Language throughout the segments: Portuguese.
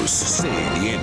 News CNN.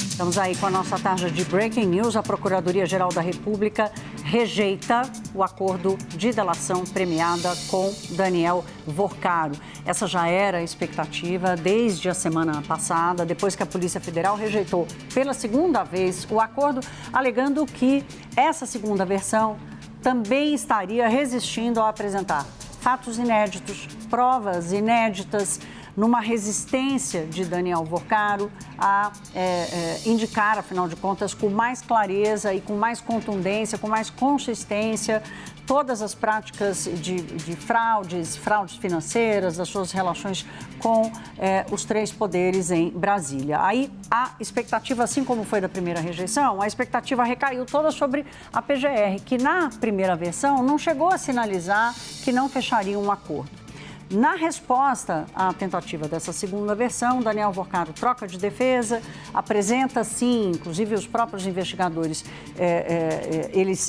Estamos aí com a nossa tarja de Breaking News. A Procuradoria-Geral da República rejeita o acordo de delação premiada com Daniel Vorcaro. Essa já era a expectativa desde a semana passada, depois que a Polícia Federal rejeitou pela segunda vez o acordo, alegando que essa segunda versão também estaria resistindo a apresentar fatos inéditos, provas inéditas, numa resistência de Daniel Vorcaro a indicar, afinal de contas, com mais clareza e com mais contundência, com mais consistência, todas as práticas de fraudes financeiras, das suas relações com os três poderes em Brasília. Aí a expectativa, assim como foi da primeira rejeição, a expectativa recaiu toda sobre a PGR, que na primeira versão não chegou a sinalizar que não fecharia um acordo. Na resposta à tentativa dessa segunda versão, Daniel Vorcaro troca de defesa, apresenta sim, inclusive os próprios investigadores,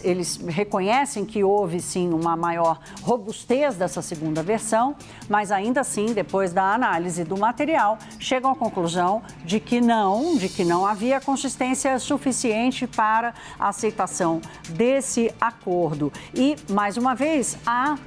eles reconhecem que houve sim uma maior robustez dessa segunda versão, mas ainda assim, depois da análise do material, chegam à conclusão de que não havia consistência suficiente para a aceitação desse acordo. E, mais uma vez, a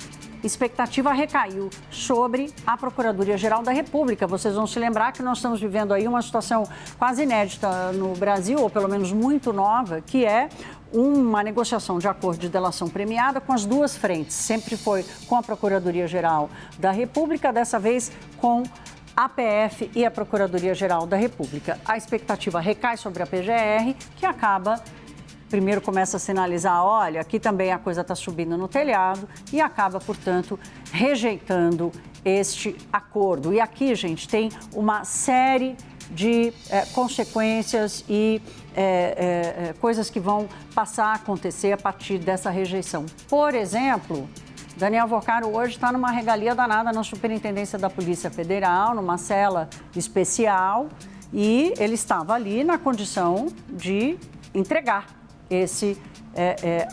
expectativa recaiu sobre a Procuradoria-Geral da República. Vocês vão se lembrar que nós estamos vivendo aí uma situação quase inédita no Brasil, ou pelo menos muito nova, que é uma negociação de acordo de delação premiada com as duas frentes. Sempre foi com a Procuradoria-Geral da República, dessa vez com a PF e a Procuradoria-Geral da República. A expectativa recai sobre a PGR, que acaba... Primeiro começa a sinalizar, olha, aqui também a coisa está subindo no telhado e acaba, portanto, rejeitando este acordo. E aqui, gente, tem uma série de consequências e coisas que vão passar a acontecer a partir dessa rejeição. Por exemplo, Daniel Vorcaro hoje está numa regalia danada na Superintendência da Polícia Federal, numa cela especial, e ele estava ali na condição de entregar esse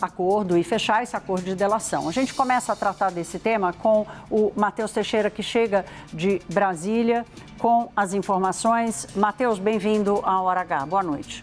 acordo e fechar esse acordo de delação. A gente começa a tratar desse tema com o Matheus Teixeira, que chega de Brasília com as informações. Matheus, bem-vindo à Hora H. Boa noite.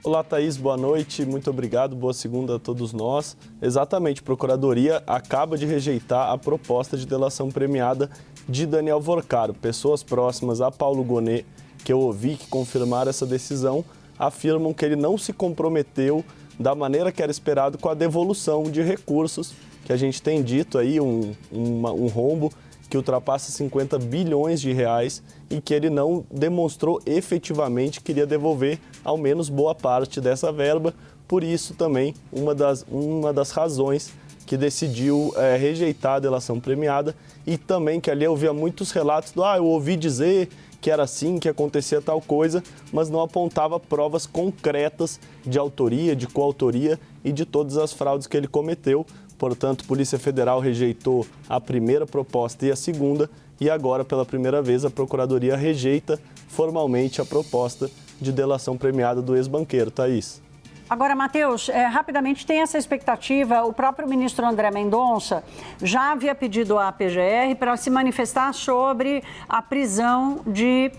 Olá, Thaís. Boa noite. Muito obrigado. Boa segunda a todos nós. Exatamente, a Procuradoria acaba de rejeitar a proposta de delação premiada de Daniel Vorcaro. Pessoas próximas a Paulo Gonet, que eu ouvi que confirmaram essa decisão, afirmam que ele não se comprometeu da maneira que era esperado com a devolução de recursos, que a gente tem dito aí, um rombo que ultrapassa 50 bilhões de reais e que ele não demonstrou efetivamente que iria devolver ao menos boa parte dessa verba. Por isso também uma das razões que decidiu rejeitar a delação premiada, e também que ali eu via muitos relatos do eu ouvi dizer que era assim, que acontecia tal coisa, mas não apontava provas concretas de autoria, de coautoria e de todas as fraudes que ele cometeu. Portanto, a Polícia Federal rejeitou a primeira proposta e a segunda, e agora, pela primeira vez, a Procuradoria rejeita formalmente a proposta de delação premiada do ex-banqueiro. Thaís. Agora, Matheus, rapidamente tem essa expectativa. O próprio ministro André Mendonça já havia pedido à PGR para se manifestar sobre a prisão de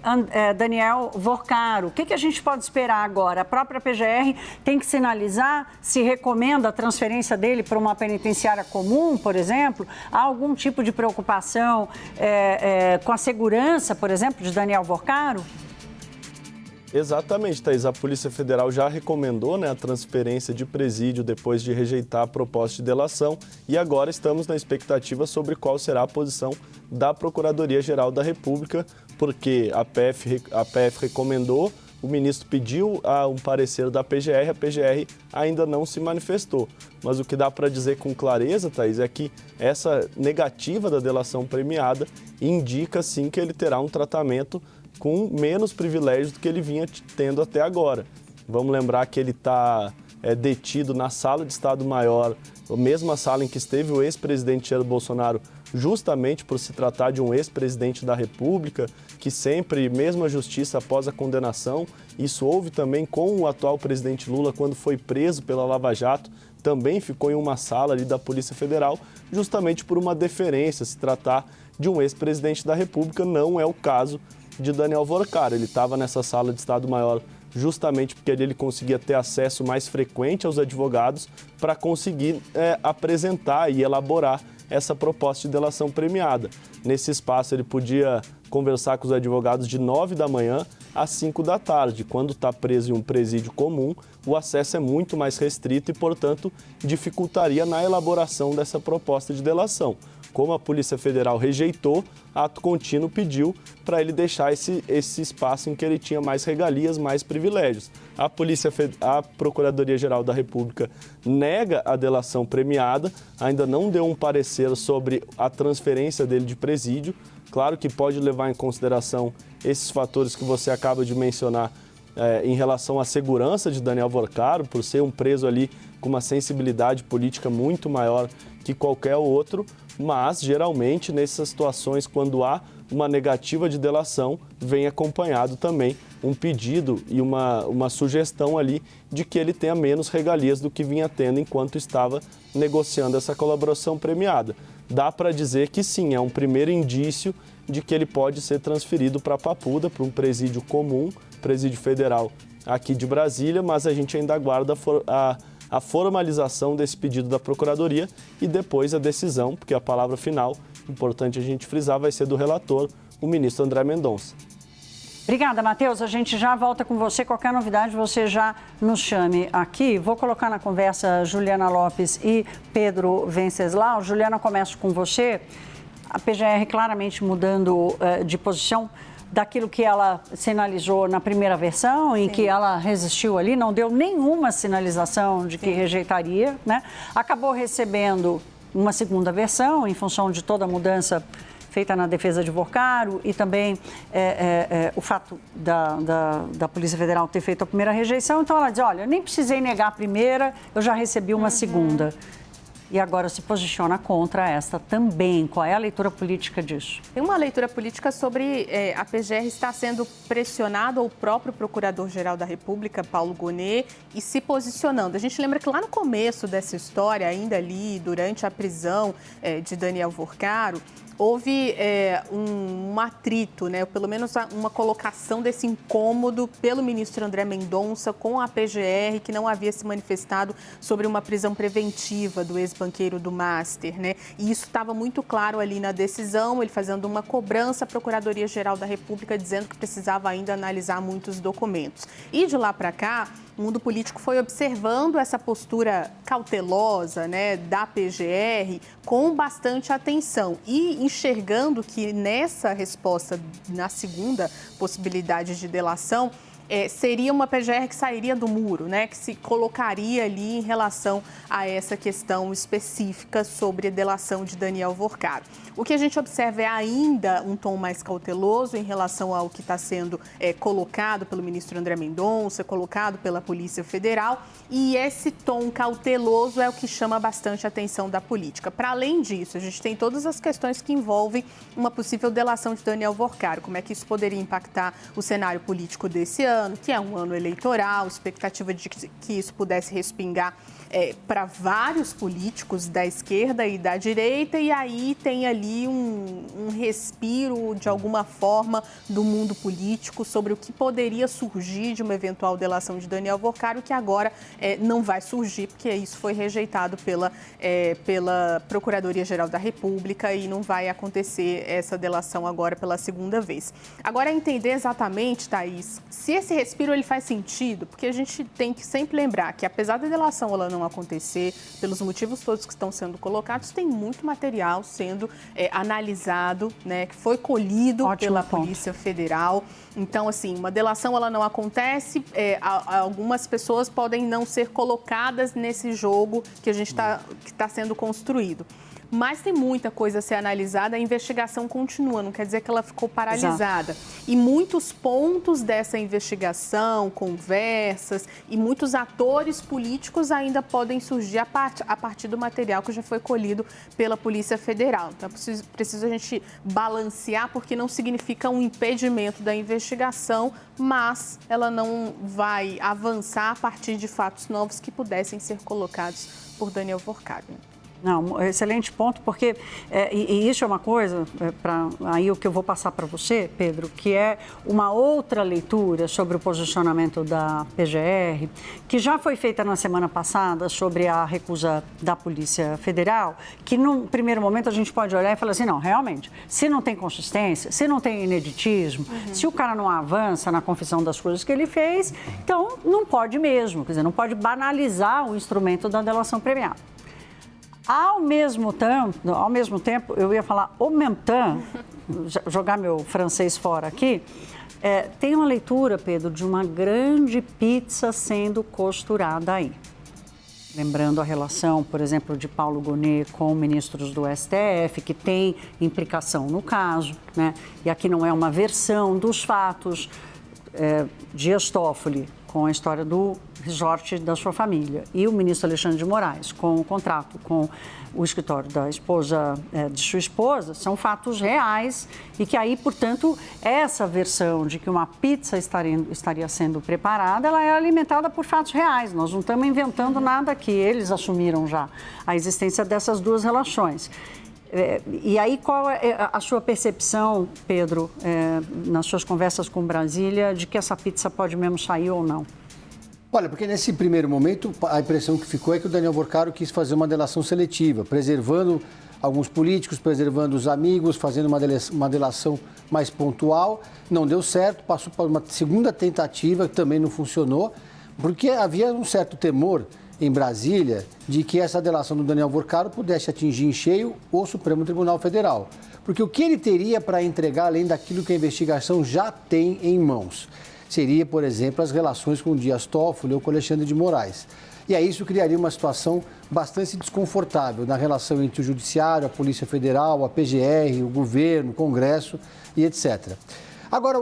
Daniel Vorcaro. O que a gente pode esperar agora? A própria PGR tem que sinalizar se recomenda a transferência dele para uma penitenciária comum, por exemplo? Há algum tipo de preocupação com a segurança, por exemplo, de Daniel Vorcaro? Exatamente, Thaís. A Polícia Federal já recomendou a transferência de presídio depois de rejeitar a proposta de delação, e agora estamos na expectativa sobre qual será a posição da Procuradoria-Geral da República, porque a PF recomendou, o ministro pediu um parecer da PGR, a PGR ainda não se manifestou. Mas o que dá para dizer com clareza, Thaís, é que essa negativa da delação premiada indica sim que ele terá um tratamento com menos privilégios do que ele vinha tendo até agora. Vamos lembrar que ele está detido na sala de Estado-Maior, a mesma sala em que esteve o ex-presidente Jair Bolsonaro, justamente por se tratar de um ex-presidente da República, que sempre, mesmo a justiça após a condenação, isso houve também com o atual presidente Lula, quando foi preso pela Lava Jato, também ficou em uma sala ali da Polícia Federal, justamente por uma deferência, se tratar de um ex-presidente da República. Não é o caso de Daniel Vorcaro. Ele estava nessa sala de Estado-Maior justamente porque ele conseguia ter acesso mais frequente aos advogados para conseguir apresentar e elaborar essa proposta de delação premiada. Nesse espaço ele podia conversar com os advogados de 9 da manhã às 5 da tarde. Quando está preso em um presídio comum, o acesso é muito mais restrito e, portanto, dificultaria na elaboração dessa proposta de delação. Como a Polícia Federal rejeitou, ato contínuo pediu para ele deixar esse espaço em que ele tinha mais regalias, mais privilégios. A Procuradoria-Geral da República nega a delação premiada, ainda não deu um parecer sobre a transferência dele de presídio. Claro que pode levar em consideração esses fatores que você acaba de mencionar em relação à segurança de Daniel Vorcaro, por ser um preso ali com uma sensibilidade política muito maior que qualquer outro, mas geralmente nessas situações, quando há uma negativa de delação, vem acompanhado também um pedido e uma sugestão ali de que ele tenha menos regalias do que vinha tendo enquanto estava negociando essa colaboração premiada. Dá para dizer que sim, é um primeiro indício de que ele pode ser transferido para Papuda, para um presídio comum, presídio federal aqui de Brasília, mas a gente ainda aguarda a formalização desse pedido da Procuradoria e depois a decisão, porque a palavra final, importante a gente frisar, vai ser do relator, o ministro André Mendonça. Obrigada, Matheus. A gente já volta com você. Qualquer novidade, você já nos chame aqui. Vou colocar na conversa Juliana Lopes e Pedro Venceslau. Juliana, começo com você. A PGR claramente mudando de posição daquilo que ela sinalizou na primeira versão, em que ela resistiu ali, não deu nenhuma sinalização de que rejeitaria, né? Acabou recebendo uma segunda versão, em função de toda a mudança feita na defesa de Vorcaro e também o fato da Polícia Federal ter feito a primeira rejeição. Então ela diz, olha, eu nem precisei negar a primeira, eu já recebi uma segunda. E agora se posiciona contra esta também. Qual é a leitura política disso? Tem uma leitura política sobre a PGR estar sendo pressionado, ou o próprio Procurador-Geral da República, Paulo Gonet, e se posicionando. A gente lembra que lá no começo dessa história, ainda ali, durante a prisão de Daniel Vorcaro, houve um atrito, né? Pelo menos uma colocação desse incômodo pelo ministro André Mendonça com a PGR, que não havia se manifestado sobre uma prisão preventiva do ex-banqueiro do Master, né? E isso estava muito claro ali na decisão, ele fazendo uma cobrança à Procuradoria-Geral da República, dizendo que precisava ainda analisar muitos documentos. E de lá para cá, o mundo político foi observando essa postura cautelosa, né, da PGR com bastante atenção e enxergando que nessa resposta, na segunda possibilidade de delação, seria uma PGR que sairia do muro, né, que se colocaria ali em relação a essa questão específica sobre a delação de Daniel Vorcaro. O que a gente observa é ainda um tom mais cauteloso em relação ao que está sendo colocado pelo ministro André Mendonça, colocado pela Polícia Federal, e esse tom cauteloso é o que chama bastante a atenção da política. Para além disso, a gente tem todas as questões que envolvem uma possível delação de Daniel Vorcaro, como é que isso poderia impactar o cenário político desse ano, que é um ano eleitoral, expectativa de que isso pudesse respingar para vários políticos da esquerda e da direita, e aí tem ali um respiro, de alguma forma, do mundo político sobre o que poderia surgir de uma eventual delação de Daniel Vorcaro, que agora não vai surgir, porque isso foi rejeitado pela Procuradoria-Geral da República e não vai acontecer essa delação agora pela segunda vez. Agora, entender exatamente, Thaís, se esse respiro ele faz sentido, porque a gente tem que sempre lembrar que, apesar da delação ela não acontecer, pelos motivos todos que estão sendo colocados, tem muito material sendo analisado, né, que foi colhido pela Polícia Federal. Então, assim, uma delação ela não acontece, algumas pessoas podem não ser colocadas nesse jogo que está sendo construído. Mas tem muita coisa a ser analisada, a investigação continua, não quer dizer que ela ficou paralisada. Exato. E muitos pontos dessa investigação, conversas e muitos atores políticos ainda podem surgir a partir do material que já foi colhido pela Polícia Federal. Então, é preciso a gente balancear, porque não significa um impedimento da investigação, mas ela não vai avançar a partir de fatos novos que pudessem ser colocados por Daniel Workar. Não, excelente ponto, porque e isso é uma coisa, aí o que eu vou passar para você, Pedro, que é uma outra leitura sobre o posicionamento da PGR, que já foi feita na semana passada sobre a recusa da Polícia Federal, que num primeiro momento a gente pode olhar e falar assim, não, realmente, se não tem consistência, se não tem ineditismo, se o cara não avança na confissão das coisas que ele fez, então não pode mesmo, quer dizer, não pode banalizar o instrumento da delação premiada. Ao mesmo tempo, eu ia falar au même temps, jogar meu francês fora aqui, tem uma leitura, Pedro, de uma grande pizza sendo costurada aí. Lembrando a relação, por exemplo, de Paulo Gonet com ministros do STF, que tem implicação no caso, né? E aqui não é uma versão dos fatos. Dias Toffoli com a história do resort da sua família e o ministro Alexandre de Moraes com o contrato com o escritório da esposa, de sua esposa, são fatos reais e que aí, portanto, essa versão de que uma pizza estaria sendo preparada, ela é alimentada por fatos reais. Nós não estamos inventando nada aqui, eles assumiram já a existência dessas duas relações. E aí, qual é a sua percepção, Pedro, nas suas conversas com Brasília, de que essa pizza pode mesmo sair ou não? Olha, porque nesse primeiro momento, a impressão que ficou é que o Daniel Workar quis fazer uma delação seletiva, preservando alguns políticos, preservando os amigos, fazendo uma delação mais pontual. Não deu certo, passou para uma segunda tentativa, que também não funcionou, porque havia um certo temor em Brasília de que essa delação do Daniel Workar pudesse atingir em cheio o Supremo Tribunal Federal. Porque o que ele teria para entregar, além daquilo que a investigação já tem em mãos, seria, por exemplo, as relações com o Dias Toffoli ou com o Alexandre de Moraes. E aí isso criaria uma situação bastante desconfortável na relação entre o Judiciário, a Polícia Federal, a PGR, o governo, o Congresso e etc. Agora,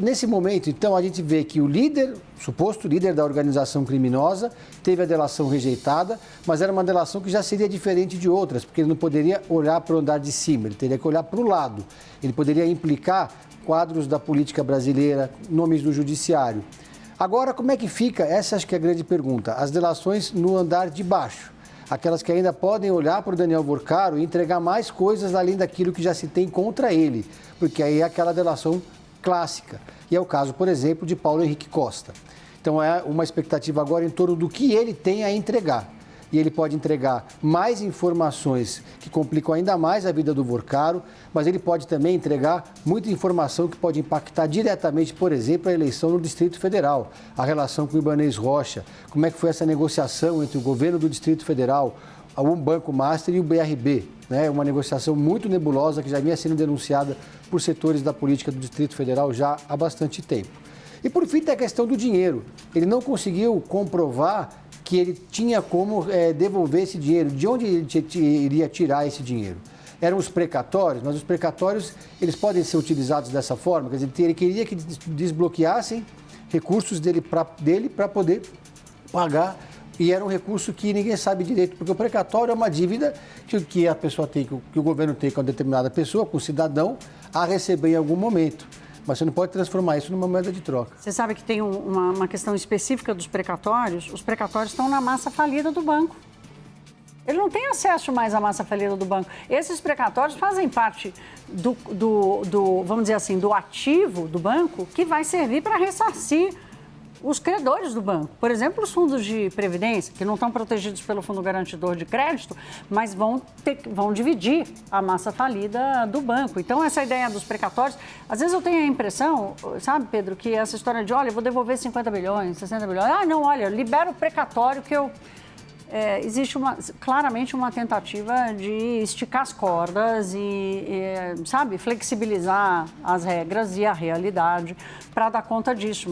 nesse momento, então, a gente vê que o suposto líder da organização criminosa, teve a delação rejeitada, mas era uma delação que já seria diferente de outras, porque ele não poderia olhar para o andar de cima, ele teria que olhar para o lado. Ele poderia implicar quadros da política brasileira, nomes do judiciário. Agora, como é que fica? Essa acho que é a grande pergunta. As delações no andar de baixo. Aquelas que ainda podem olhar para o Daniel Workar e entregar mais coisas além daquilo que já se tem contra ele, porque aí é aquela delação clássica. E é o caso, por exemplo, de Paulo Henrique Costa. Então é uma expectativa agora em torno do que ele tem a entregar. E ele pode entregar mais informações que complicam ainda mais a vida do Workar, mas ele pode também entregar muita informação que pode impactar diretamente, por exemplo, a eleição no Distrito Federal, a relação com o Ibanez Rocha, como é que foi essa negociação entre o governo do Distrito Federal, o Banco Master e o BRB, né? Uma negociação muito nebulosa que já vinha sendo denunciada por setores da política do Distrito Federal já há bastante tempo. E por fim tem a questão do dinheiro. Ele não conseguiu comprovar que ele tinha como devolver esse dinheiro, de onde ele iria tirar esse dinheiro. Eram os precatórios, mas os precatórios eles podem ser utilizados dessa forma, quer dizer, ele queria que desbloqueassem recursos dele para poder pagar. E era um recurso que ninguém sabe direito, porque o precatório é uma dívida que a pessoa tem, que o governo tem com uma determinada pessoa, com o cidadão, a receber em algum momento. Mas você não pode transformar isso numa moeda de troca. Você sabe que tem uma questão específica dos precatórios. Os precatórios estão na massa falida do banco. Ele não tem acesso mais à massa falida do banco. Esses precatórios fazem parte vamos dizer assim, do ativo do banco que vai servir para ressarcir os credores do banco. Por exemplo, os fundos de previdência, que não estão protegidos pelo Fundo Garantidor de Crédito, mas vão dividir a massa falida do banco. Então, essa ideia dos precatórios, às vezes eu tenho a impressão, sabe, Pedro, que essa história de, olha, eu vou devolver 50 bilhões, 60 bilhões, não, olha, libera o precatório que eu... existe claramente uma tentativa de esticar as cordas e sabe, flexibilizar as regras e a realidade para dar conta disso.